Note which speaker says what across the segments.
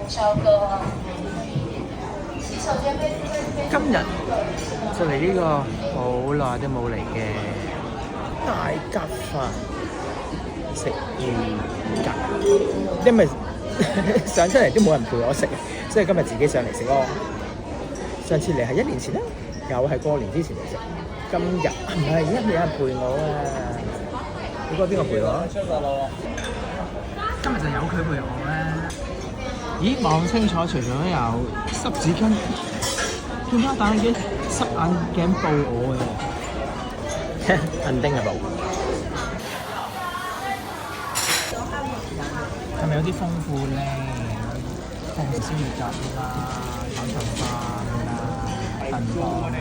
Speaker 1: 今日就嚟呢個好耐都冇嚟嘅大夾飯食魚夾，因為上出嚟都冇人陪我食，所以今日自己上嚟食咯。上次嚟係1年前啦，又係過年之前嚟食。今日唔係有人陪我啊！你覺得邊個陪我？今日就有佢陪我啦。咦，望清楚，除咗有濕紙巾，見到戴嘅濕眼鏡布我嘅，肯定係布。係咪有啲豐富咧？紅燒魚夾啦，炒腸飯啦，燉波咧，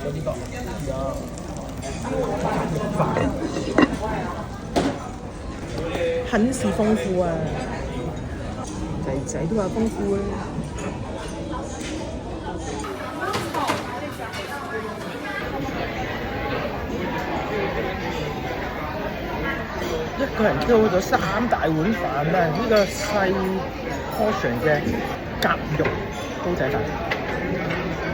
Speaker 1: 有呢個有飯，很是豐富啊！仔都話豐富啊！一個人叫咗3大碗飯啊！呢個細 portion 嘅夾肉煲仔飯。